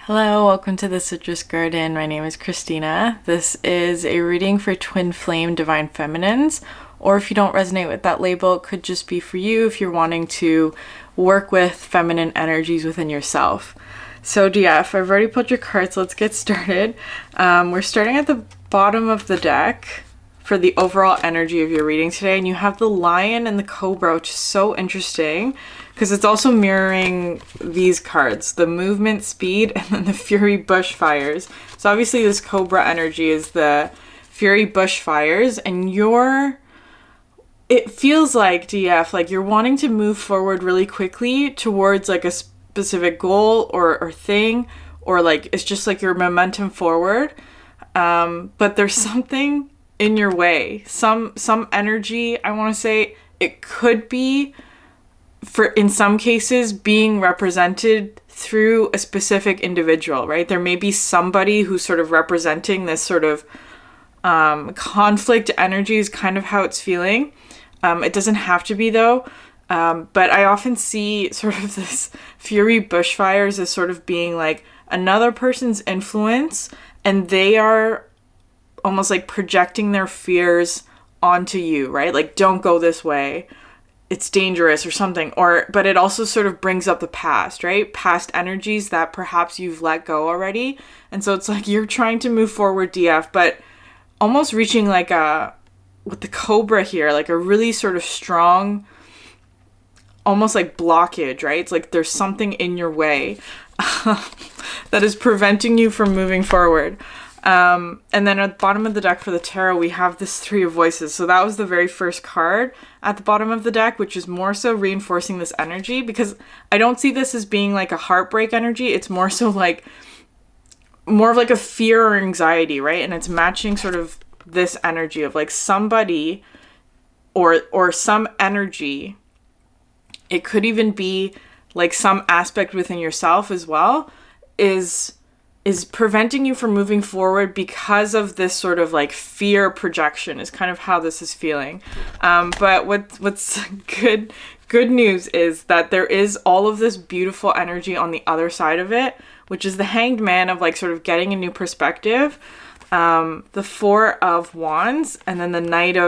Hello, welcome to the Citrus Garden. My name is Christina. This is a reading for Twin Flame Divine Feminines, or if you don't resonate with that label, it could just be for you if you're wanting to work with feminine energies within yourself. So DF, I've already pulled your cards. Let's get started. We're starting at the bottom of the deck for the overall energy of your reading today, and you have the lion and the cobra, which is so interesting because it's also mirroring these cards, the movement speed and then the fury bushfires. So obviously this cobra energy is the fury bushfires, and it feels like DF, like you're wanting to move forward really quickly towards like a specific goal or thing, or like it's just like your momentum forward, but there's something in your way, some energy. I want to say it could be, for in some cases, being represented through a specific individual, right? There may be somebody who's sort of representing this sort of conflict energy is kind of how it's feeling. It doesn't have to be though, but I often see sort of this fury bushfires as sort of being like another person's influence, and they are almost like projecting their fears onto you, right? Like, don't go this way, it's dangerous or something. But it also sort of brings up the past, right? Past energies that perhaps you've let go already. And so it's like you're trying to move forward, DF, but almost reaching like with the cobra here, like a really sort of strong, almost like blockage, right? It's like there's something in your way that is preventing you from moving forward. And then at the bottom of the deck for the tarot, we have this Three of Voices. So that was the very first card at the bottom of the deck, which is more so reinforcing this energy, because I don't see this as being like a heartbreak energy. It's more so like more of like a fear or anxiety, right? And it's matching sort of this energy of like somebody or some energy. It could even be like some aspect within yourself as well is preventing you from moving forward because of this sort of like fear projection is kind of how this is feeling. But what's good news is that there is all of this beautiful energy on the other side of it, which is the Hanged Man of like sort of getting a new perspective, the Four of Wands, and then the Knight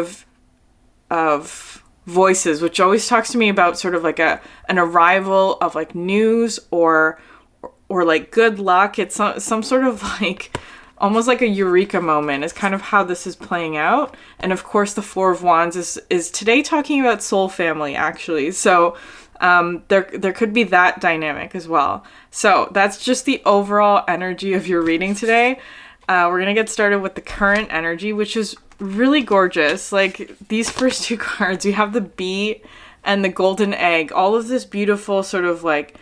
of Voices, which always talks to me about sort of like an arrival of like news or like good luck. It's some sort of like almost like a eureka moment is kind of how this is playing out. And of course the Four of Wands is today talking about soul family, actually. So there could be that dynamic as well. So that's just the overall energy of your reading today. We're gonna get started with the current energy, which is really gorgeous. Like these first two cards, you have the bee and the golden egg, all of this beautiful sort of like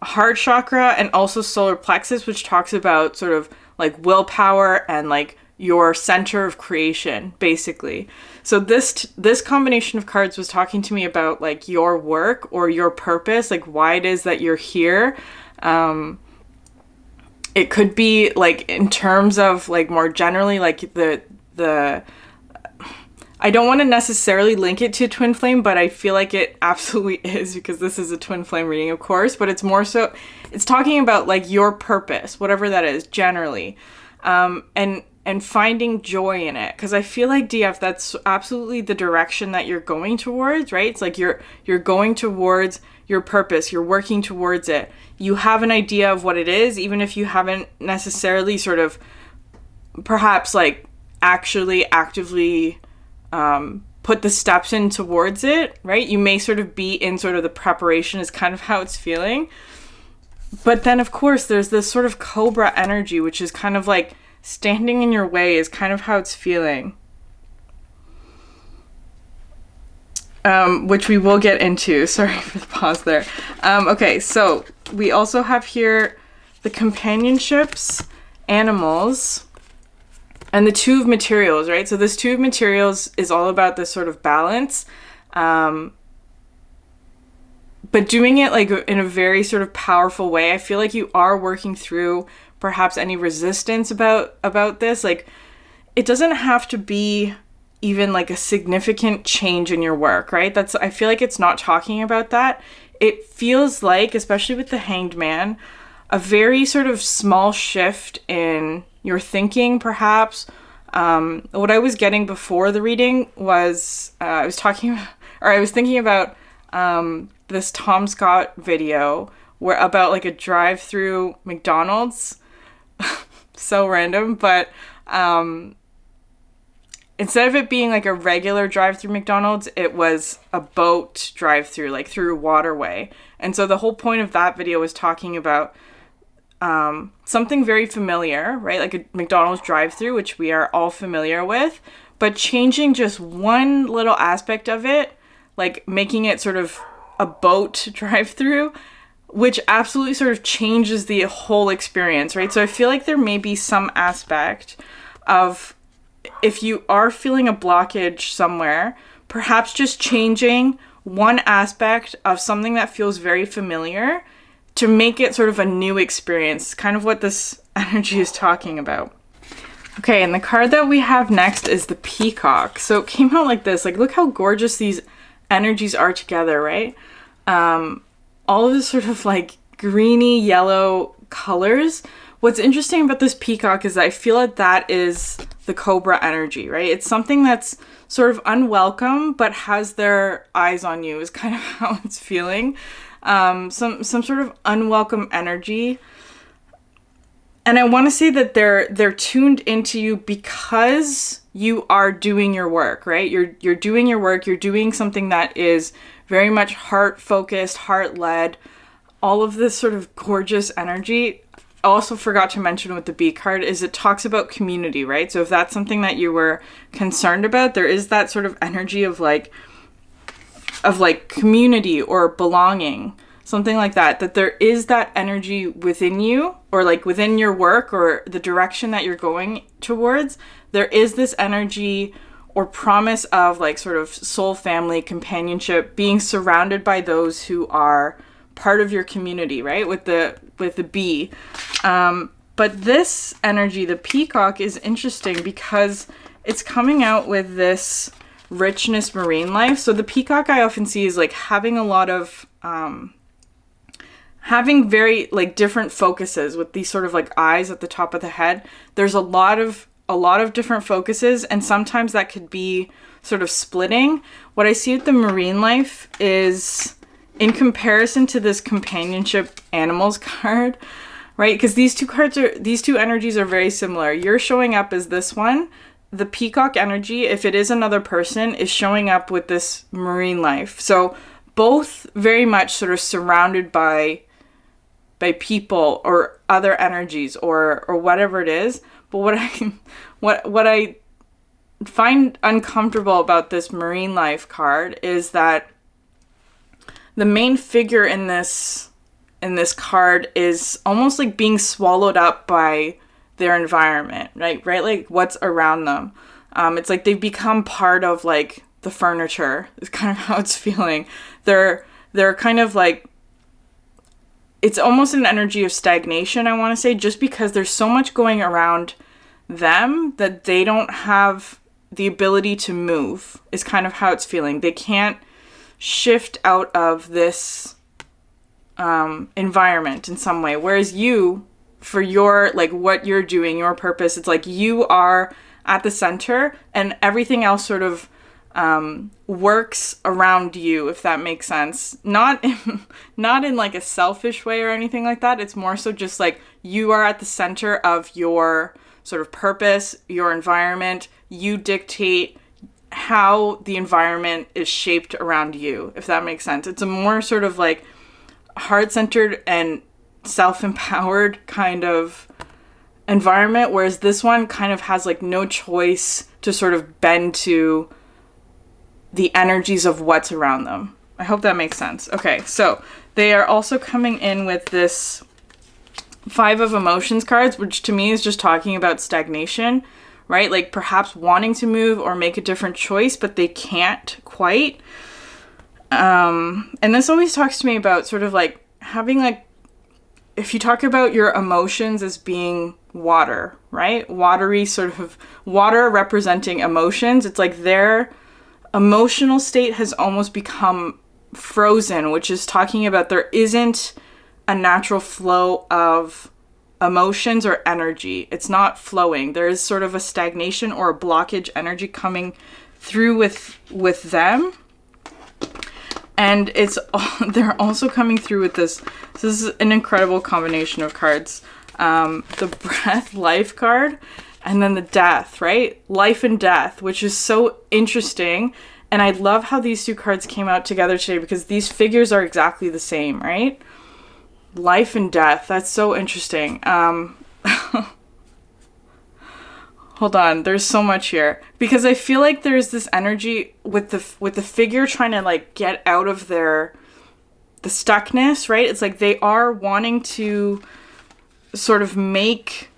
heart chakra and also solar plexus, which talks about sort of like willpower and like your center of creation, basically. So this combination of cards was talking to me about like your work or your purpose, like why it is that you're here. It could be like in terms of like more generally like the I don't want to necessarily link it to twin flame, but I feel like it absolutely is, because this is a twin flame reading, of course, but it's more so, it's talking about like your purpose, whatever that is, generally, and finding joy in it. Because I feel like DF, that's absolutely the direction that you're going towards, right? It's like you're going towards your purpose, you're working towards it. You have an idea of what it is, even if you haven't necessarily sort of perhaps like actually actively put the steps in towards it, right? You may sort of be in sort of the preparation is kind of how it's feeling. But then of course there's this sort of cobra energy, which is kind of like standing in your way is kind of how it's feeling. Which we will get into. Sorry for the pause there. Okay, so we also have here the companionships, animals, and the Two of Materials, right? So this Two of Materials is all about this sort of balance, but doing it like in a very sort of powerful way. I feel like you are working through perhaps any resistance about this. Like, it doesn't have to be even like a significant change in your work, right? I feel like it's not talking about that. It feels like, especially with the Hanged Man, a very sort of small shift in your thinking, perhaps. What I was getting before the reading was I was thinking about this Tom Scott video about like a drive-through McDonald's. So random, but instead of it being like a regular drive-through McDonald's, it was a boat drive-through, like through a waterway. And so the whole point of that video was talking about something very familiar, right? Like a McDonald's drive-through, which we are all familiar with, but changing just one little aspect of it, like making it sort of a boat drive-through, which absolutely sort of changes the whole experience, right? So I feel like there may be some aspect of, if you are feeling a blockage somewhere, perhaps just changing one aspect of something that feels very familiar to make it sort of a new experience, kind of what this energy is talking about. Okay, and the card that we have next is the Peacock. So it came out like this. Like, look how gorgeous these energies are together, right? All of this sort of like greeny yellow colors. What's interesting about this Peacock is that I feel like that is the Cobra energy, right? It's something that's sort of unwelcome, but has their eyes on you, is kind of how it's feeling. Some sort of unwelcome energy. And I want to say that they're tuned into you because you are doing your work, right? You're doing your work. You're doing something that is very much heart-focused, heart-led. All of this sort of gorgeous energy. I also forgot to mention with the B card is it talks about community, right? So if that's something that you were concerned about, there is that sort of energy of like community or belonging, something like that, that there is that energy within you, or like within your work or the direction that you're going towards. There is this energy or promise of like sort of soul family, companionship, being surrounded by those who are part of your community, right? With the B. But this energy, the Peacock, is interesting because it's coming out with this richness, marine life. So the Peacock I often see is like having a lot of having very like different focuses with these sort of like eyes at the top of the head. There's a lot of different focuses, and sometimes that could be sort of splitting. What I see with the marine life is, in comparison to this companionship animals card, right? Because these two energies are very similar. You're showing up as this one. The Peacock energy, if it is another person, is showing up with this marine life. So both very much sort of surrounded by people or other energies or whatever it is. But what I find uncomfortable about this marine life card is that the main figure in this card is almost like being swallowed up by their environment, right? Like what's around them. It's like they've become part of like the furniture is kind of how it's feeling. They're kind of like, it's almost an energy of stagnation, I want to say, just because there's so much going around them that they don't have the ability to move, is kind of how it's feeling. They can't shift out of this environment in some way. Whereas you, for your, like what you're doing, your purpose, it's like you are at the center and everything else sort of works around you, if that makes sense. Not in like a selfish way or anything like that. It's more so just like you are at the center of your sort of purpose, your environment. You dictate how the environment is shaped around you, if that makes sense. It's a more sort of like heart-centered and self-empowered kind of environment, whereas this one kind of has like no choice to sort of bend to the energies of what's around them. I hope that makes sense. Okay, so they are also coming in with this 5 of Emotions cards, which to me is just talking about stagnation, right? Like perhaps wanting to move or make a different choice, but they can't quite. And this always talks to me about sort of like having like, if you talk about your emotions as being water, right? Watery, sort of water representing emotions. It's like their emotional state has almost become frozen, which is talking about there isn't a natural flow of emotions or energy. It's not flowing. There is sort of a stagnation or a blockage energy coming through with them. And they're also coming through with this. So this is an incredible combination of cards. The breath life card, and then the death, right? Life and death, which is so interesting. And I love how these two cards came out together today because these figures are exactly the same, right? Life and death. That's so interesting. Hold on. There's so much here because I feel like there's this energy with the figure trying to like get out of the stuckness, right? It's like they are wanting to sort of make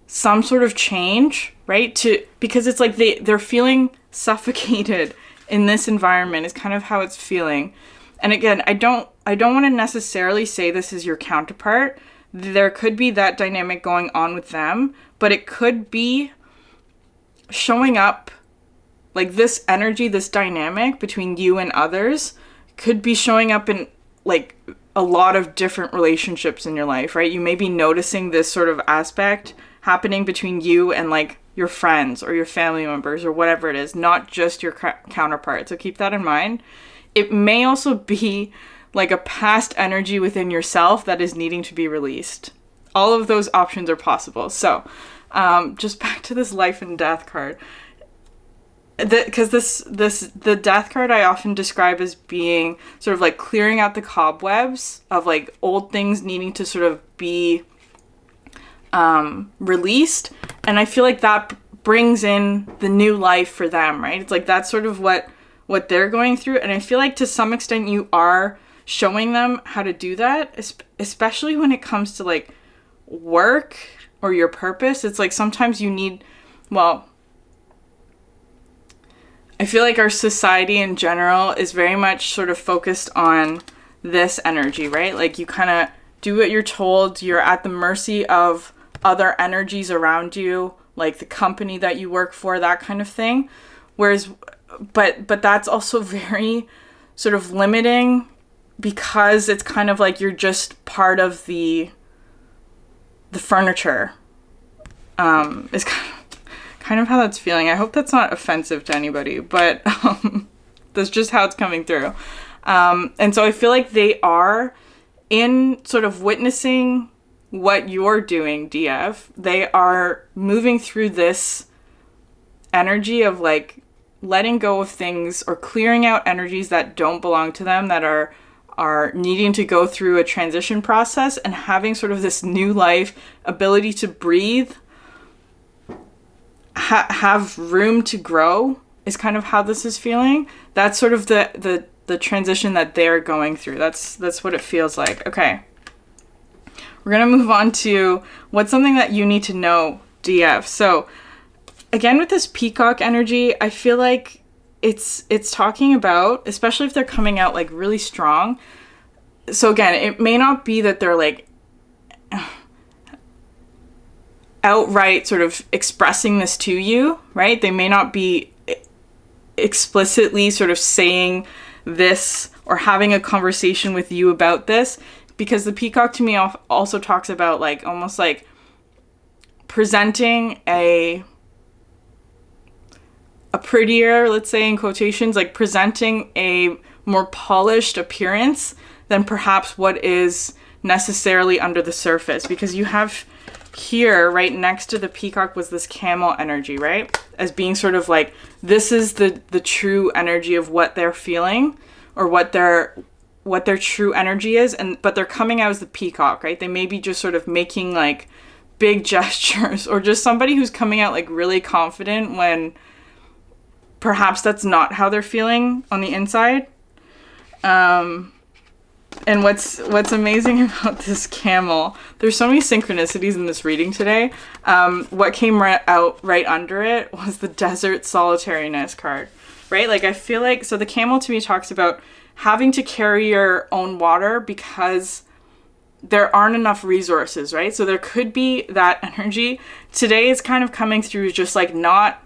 some sort of change, right? Because it's like they're feeling suffocated in this environment is kind of how it's feeling. And again, I don't want to necessarily say this is your counterpart. There could be that dynamic going on with them, but it could be showing up like this energy, this dynamic between you and others could be showing up in like a lot of different relationships in your life, right? You may be noticing this sort of aspect happening between you and like your friends or your family members or whatever it is, not just your counterpart. So keep that in mind. It may also be like a past energy within yourself that is needing to be released. All of those options are possible. So just back to this life and death card. Because the death card I often describe as being sort of like clearing out the cobwebs of like old things needing to sort of be released. And I feel like that brings in the new life for them, right? It's like that's sort of what they're going through. And I feel like to some extent you are showing them how to do that, especially when it comes to like work or your purpose. It's like sometimes you need, well, I feel like our society in general is very much sort of focused on this energy, right? Like you kind of do what you're told. You're at the mercy of other energies around you, like the company that you work for, that kind of thing. Whereas, but that's also very sort of limiting because it's kind of like you're just part of the furniture. Is kind of how that's feeling. I hope that's not offensive to anybody, but that's just how it's coming through. And so I feel like they are in sort of witnessing what you're doing, DF. They are moving through this energy of like letting go of things or clearing out energies that don't belong to them, that are needing to go through a transition process and having sort of this new life, ability to breathe, have room to grow is kind of how this is feeling. That's sort of the transition that they're going through. That's what it feels like. Okay. We're going to move on to what's something that you need to know, DF. So again, with this peacock energy, I feel like it's talking about, especially if they're coming out like really strong. So again, it may not be that they're like outright sort of expressing this to you, right? They may not be explicitly sort of saying this or having a conversation with you about this, because the peacock to me also talks about like almost like presenting a prettier, let's say in quotations, like presenting a more polished appearance than perhaps what is necessarily under the surface. Because you have here right next to the peacock was this camel energy, right? As being sort of like, this is the true energy of what they're feeling or what their true energy is. But they're coming out as the peacock, right? They may be just sort of making like big gestures, or just somebody who's coming out like really confident when perhaps that's not how they're feeling on the inside. And what's amazing about this camel, there's so many synchronicities in this reading today. What came out right under it was the desert solitariness card, right? Like I feel like, so the camel to me talks about having to carry your own water because there aren't enough resources, right? So there could be that energy. Today is kind of coming through just like not,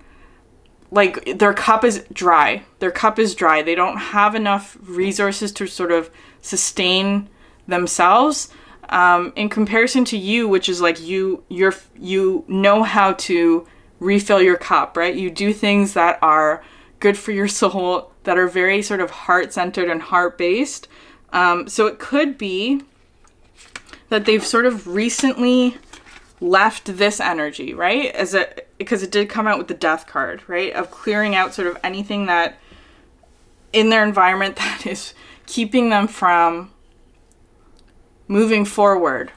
like their cup is dry. Their cup is dry. They don't have enough resources to sort of sustain themselves. in comparison to you, which is like you know how to refill your cup, right? You do things that are good for your soul, that are very sort of heart-centered and heart-based. So it could be that they've sort of recently left this energy, right? Because it did come out with the Death card, right? Of clearing out sort of anything that in their environment that is keeping them from moving forward.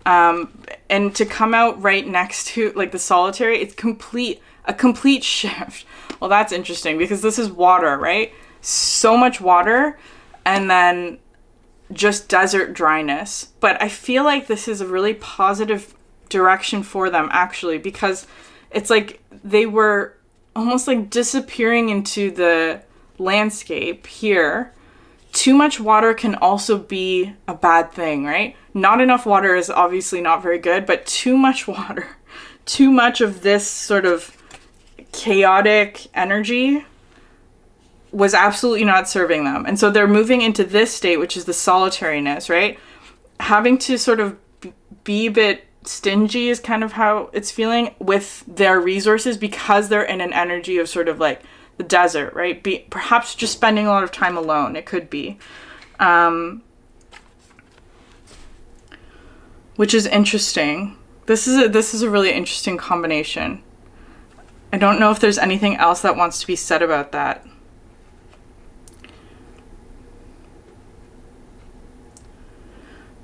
And to come out right next to like the Solitary, it's a complete shift. Well, that's interesting because this is water, right? So much water, and then just desert dryness. But I feel like this is a really positive direction for them, actually, because it's like they were almost like disappearing into the landscape here. Too much water can also be a bad thing, right? Not enough water is obviously not very good, but too much water, too much of this sort of chaotic energy was absolutely not serving them. And so they're moving into this state, which is the solitariness, right? Having to sort of be a bit stingy is kind of how it's feeling with their resources because they're in an energy of sort of like the desert, right? Perhaps just spending a lot of time alone. It could be. Which is interesting. This is a really interesting combination. I don't know if there's anything else that wants to be said about that.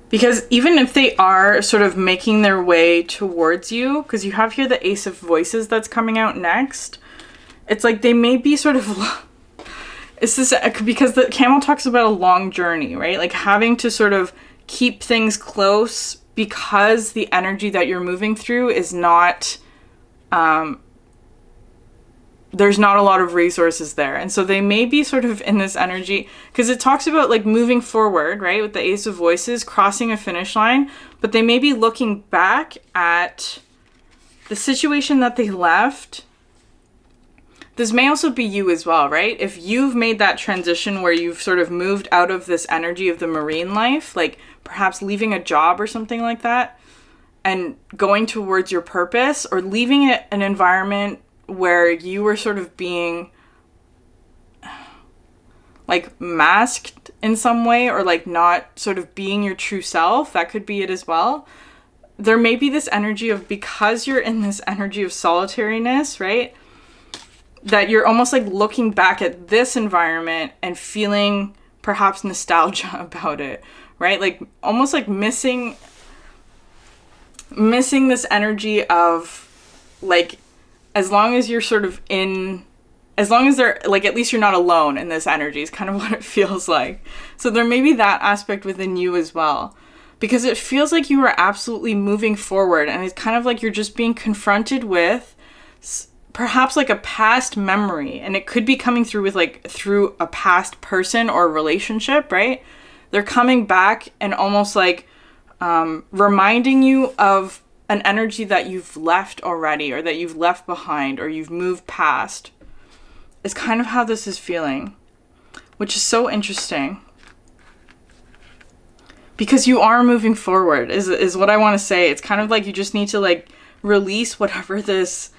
Because even if they are sort of making their way towards you, because you have here the Ace of Voices that's coming out next, it's like they may be sort of, it's this, because the Camel talks about a long journey, right? Like having to sort of keep things close because the energy that you're moving through is not, there's not a lot of resources there. And so they may be sort of in this energy, because it talks about like moving forward, right? With the Ace of Voices, crossing a finish line, but they may be looking back at the situation that they left. This may also be you as well, right? If you've made that transition where you've sort of moved out of this energy of the marine life, like perhaps leaving a job or something like that, and going towards your purpose, or leaving an environment where you were sort of being like masked in some way, or like not sort of being your true self. That could be it as well. There may be this energy of, because you're in this energy of solitariness, right? That you're almost like looking back at this environment and feeling perhaps nostalgia about it, right? Like almost like missing this energy of like, as long as you're sort of in, as long as they're like, at least you're not alone in this energy is kind of what it feels like. So there may be that aspect within you as well, because it feels like you are absolutely moving forward, and it's kind of like you're just being confronted with perhaps like a past memory, and it could be coming through with like through a past person or relationship, right? They're coming back and almost like reminding you of an energy that you've left already, or that you've left behind, or you've moved past, is kind of how this is feeling, which is so interesting. Because you are moving forward is what I want to say. It's kind of like you just need to like release whatever this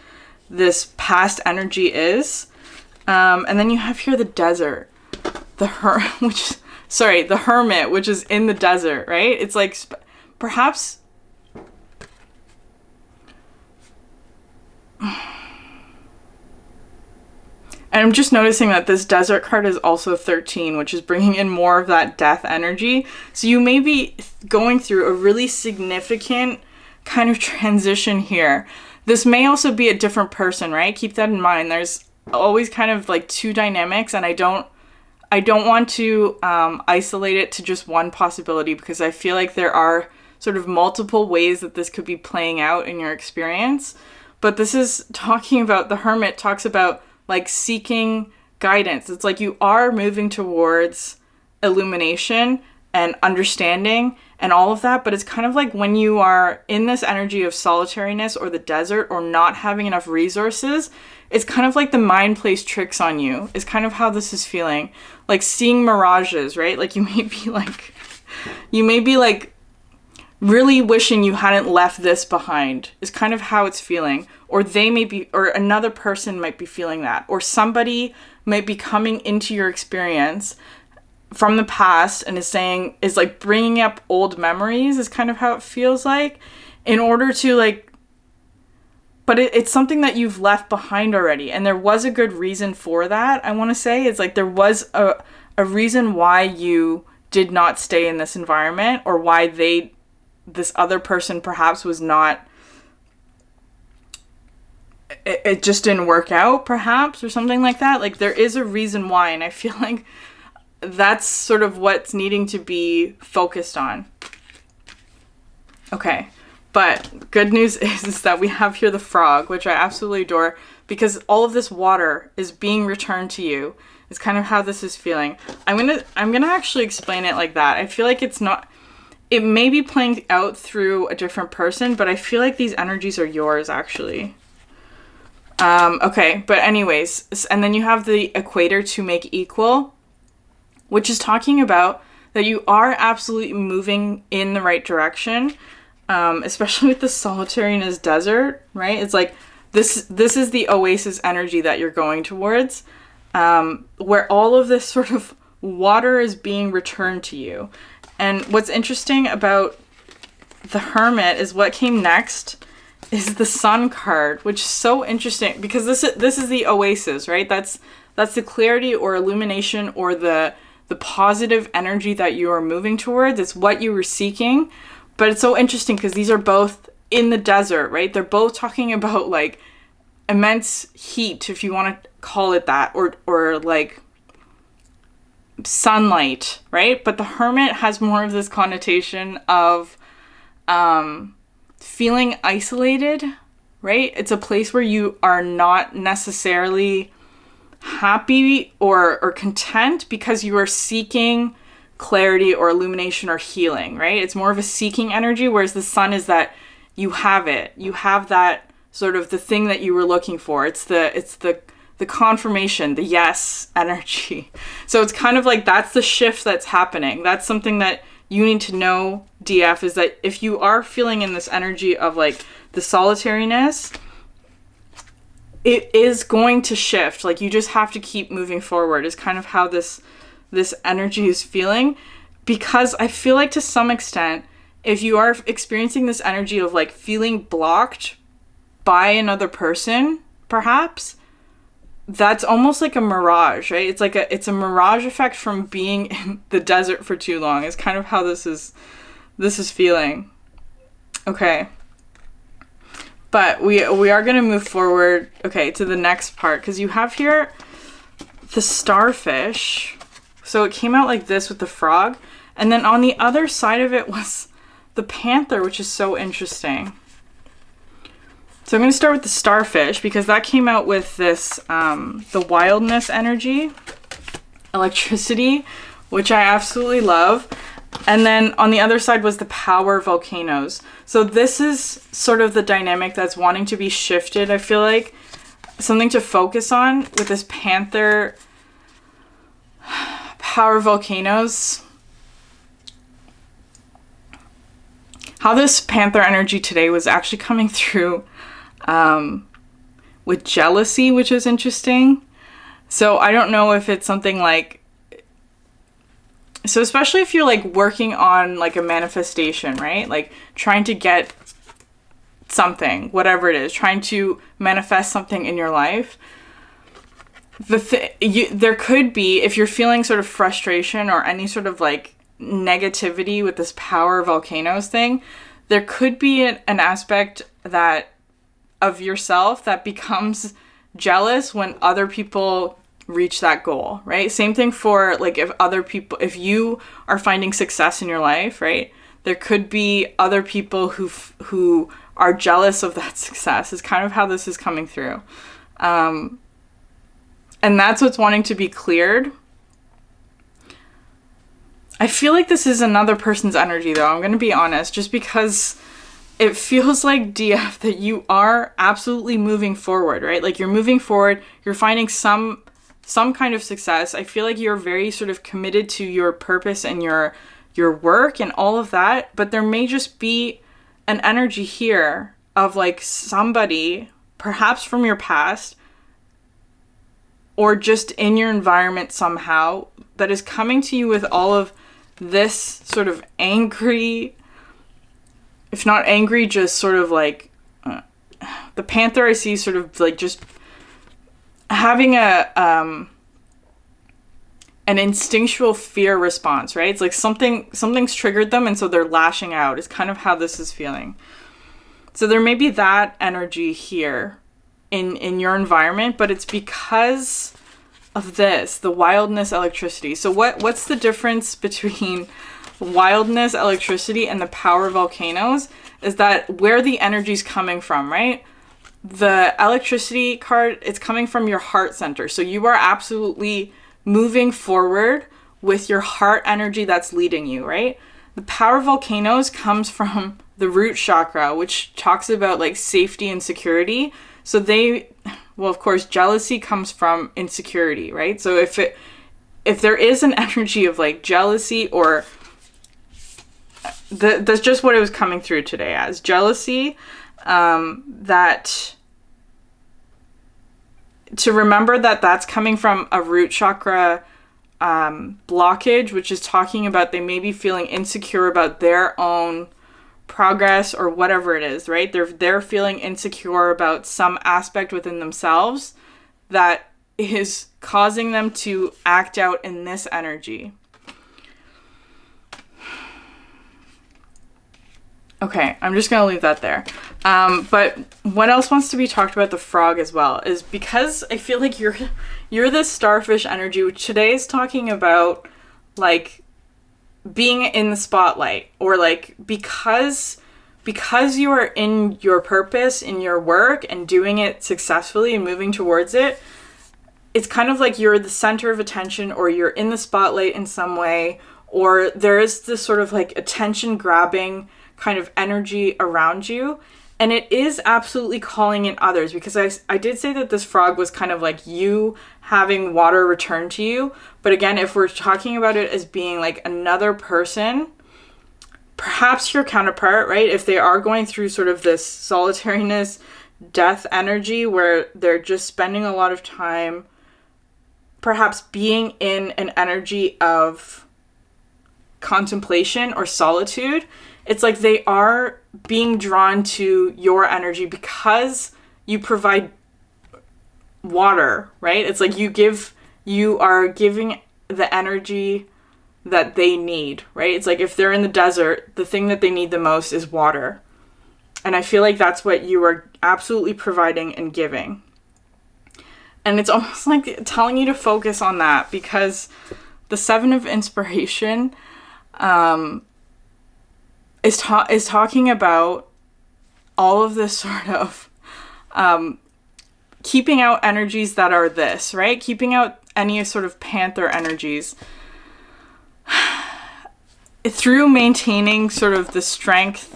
past energy is. And then you have here the desert, the hermit, which is in the desert, right? It's like perhaps and I'm just noticing that this desert card is also 13, which is bringing in more of that death energy. So you may be going through a really significant kind of transition here. This may also be a different person, right? Keep that in mind. There's always kind of like two dynamics, and I don't want to isolate it to just one possibility, because I feel like there are sort of multiple ways that this could be playing out in your experience. But this is talking about, the hermit talks about like seeking guidance. It's like you are moving towards illumination and understanding and all of that, but it's kind of like when you are in this energy of solitariness or the desert or not having enough resources, it's kind of like the mind plays tricks on you, is kind of how this is feeling. Like seeing mirages, right? Like you may be like really wishing you hadn't left this behind is kind of how it's feeling. Or they may be, or another person might be feeling that. Or somebody might be coming into your experience from the past and is like bringing up old memories is kind of how it feels like, in order to like, but it's something that you've left behind already. And there was a good reason for that. I want to say it's like there was a reason why you did not stay in this environment, or why this other person perhaps was not, it just didn't work out perhaps, or something like that. Like there is a reason why, and I feel like that's sort of what's needing to be focused on. Okay, but good news is that we have here the frog, which I absolutely adore, because all of this water is being returned to you. It's kind of how this is feeling. I'm gonna actually explain it like that. I feel like it may be playing out through a different person, but I feel like these energies are yours actually. Okay, but anyways, and then you have the equator to make equal, which is talking about that you are absolutely moving in the right direction, especially with the solitariness desert, right? It's like this is the oasis energy that you're going towards, where all of this sort of water is being returned to you. And what's interesting about the Hermit is what came next is the Sun card, which is so interesting because this is the oasis, right? That's the clarity or illumination or the positive energy that you are moving towards. It's what you were seeking. But it's so interesting because these are both in the desert, right? They're both talking about like immense heat, if you want to call it that, or like sunlight, right? But the Hermit has more of this connotation of feeling isolated, right? It's a place where you are not necessarily happy or content because you are seeking clarity or illumination or healing, right? It's more of a seeking energy, whereas the Sun is that you have it. You have that sort of the thing that you were looking for. It's the confirmation, the yes energy. So it's kind of like that's the shift that's happening. That's something that you need to know, DF, is that if you are feeling in this energy of like the solitariness, it is going to shift. Like you just have to keep moving forward is kind of how this energy is feeling. Because I feel like to some extent, if you are experiencing this energy of like feeling blocked by another person, perhaps, that's almost like a mirage, right? It's a mirage effect from being in the desert for too long. It's kind of how this is feeling. Okay. But we are going to move forward, okay, to the next part, because you have here the starfish. So it came out like this with the frog, and then on the other side of it was the panther, which is so interesting. So I'm going to start with the starfish because that came out with this, the wildness energy, electricity, which I absolutely love. And then on the other side was the power volcanoes. So this is sort of the dynamic that's wanting to be shifted, I feel like. Something to focus on with this panther power volcanoes. How this panther energy today was actually coming through with jealousy, which is interesting. So I don't know if it's something like, so especially if you're like working on like a manifestation, right? Like trying to get something, whatever it is, trying to manifest something in your life. There could be, if you're feeling sort of frustration or any sort of like negativity with this power volcanoes thing, there could be an aspect that of yourself that becomes jealous when other people reach that goal, right? Same thing for like if you are finding success in your life, right? There could be other people who are jealous of that success is kind of how this is coming through. And that's what's wanting to be cleared. I feel like this is another person's energy though, I'm going to be honest, just because it feels like, DF, that you are absolutely moving forward, right? Like you're moving forward, you're finding some kind of success. I feel like you're very sort of committed to your purpose and your your work and all of that, but there may just be an energy here of like somebody, perhaps from your past, or just in your environment somehow, that is coming to you with all of this sort of angry, if not angry, just sort of like, the panther I see sort of like just having an instinctual fear response, right? It's like something's triggered them, and so they're lashing out, is kind of how this is feeling. So there may be that energy here in your environment, but it's because of this, the wildness electricity. So what's the difference between wildness electricity and the power volcanoes is that where the energy's coming from, right? The electricity card, it's coming from your heart center. So you are absolutely moving forward with your heart energy that's leading you, right? The power volcanoes comes from the root chakra, which talks about like safety and security. So well, of course, jealousy comes from insecurity, right? So if there is an energy of like jealousy, or that's just what it was coming through today as jealousy, that to remember that that's coming from a root chakra blockage, which is talking about they may be feeling insecure about their own progress or whatever it is, right? They're feeling insecure about some aspect within themselves that is causing them to act out in this energy. Okay, I'm just gonna leave that there. But what else wants to be talked about the frog as well is because I feel like you're this starfish energy, which today is talking about like being in the spotlight, or like because you are in your purpose, in your work, and doing it successfully and moving towards it, it's kind of like you're the center of attention, or you're in the spotlight in some way, or there is this sort of like attention grabbing kind of energy around you. And it is absolutely calling in others, because I did say that this frog was kind of like you having water return to you. But again, if we're talking about it as being like another person, perhaps your counterpart, right? If they are going through sort of this solitariness, death energy where they're just spending a lot of time perhaps being in an energy of contemplation or solitude, it's like they are being drawn to your energy because you provide water, right? It's like you are giving the energy that they need, right? It's like if they're in the desert, the thing that they need the most is water. And I feel like that's what you are absolutely providing and giving. And it's almost like telling you to focus on that, because the Seven of Inspiration is talking about all of this sort of keeping out energies that are this, right? Keeping out any sort of panther energies through maintaining sort of the strength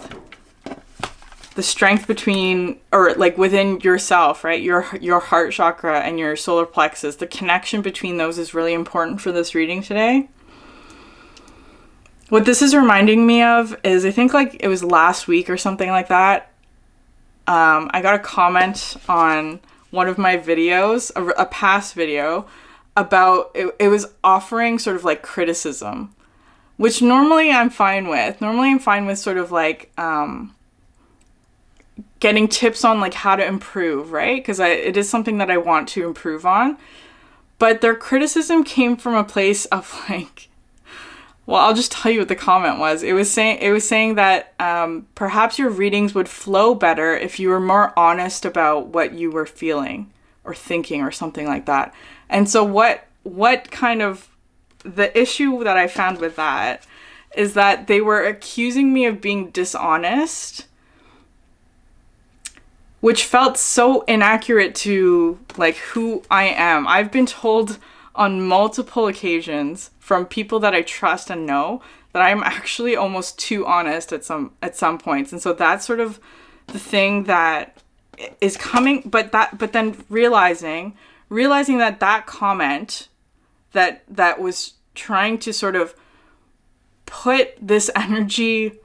between, or like within yourself, right? Your heart chakra and your solar plexus. The connection between those is really important for this reading today. What this is reminding me of is, I think like it was last week or something like that, I got a comment on one of my videos, a past video, about, it was offering sort of like criticism, which normally I'm fine with. Normally I'm fine with sort of like getting tips on like how to improve, right? Because it is something that I want to improve on. But their criticism came from a place of like, well, I'll just tell you what the comment was. It was saying that perhaps your readings would flow better if you were more honest about what you were feeling or thinking or something like that. And so what kind of, the issue that I found with that is that they were accusing me of being dishonest, which felt so inaccurate to like who I am. I've been told on multiple occasions from people that I trust and know that I'm actually almost too honest at some points. And so that's sort of the thing that is coming, but then realizing that comment that was trying to sort of put this energy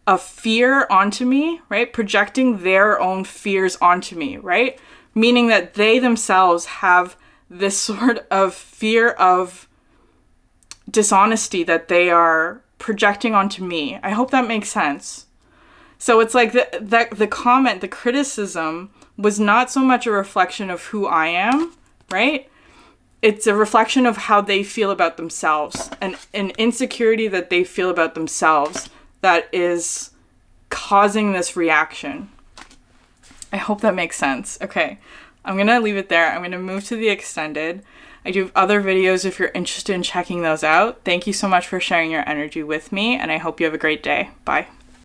of fear onto me, right? Projecting their own fears onto me, right? Meaning that they themselves have this sort of fear of dishonesty that they are projecting onto me. I hope that makes sense. So it's like the comment, the criticism was not so much a reflection of who I am, right? It's a reflection of how they feel about themselves, and an insecurity that they feel about themselves that is causing this reaction. I hope that makes sense. Okay, I'm going to leave it there. I'm going to move to the extended. I do have other videos if you're interested in checking those out. Thank you so much for sharing your energy with me, and I hope you have a great day. Bye.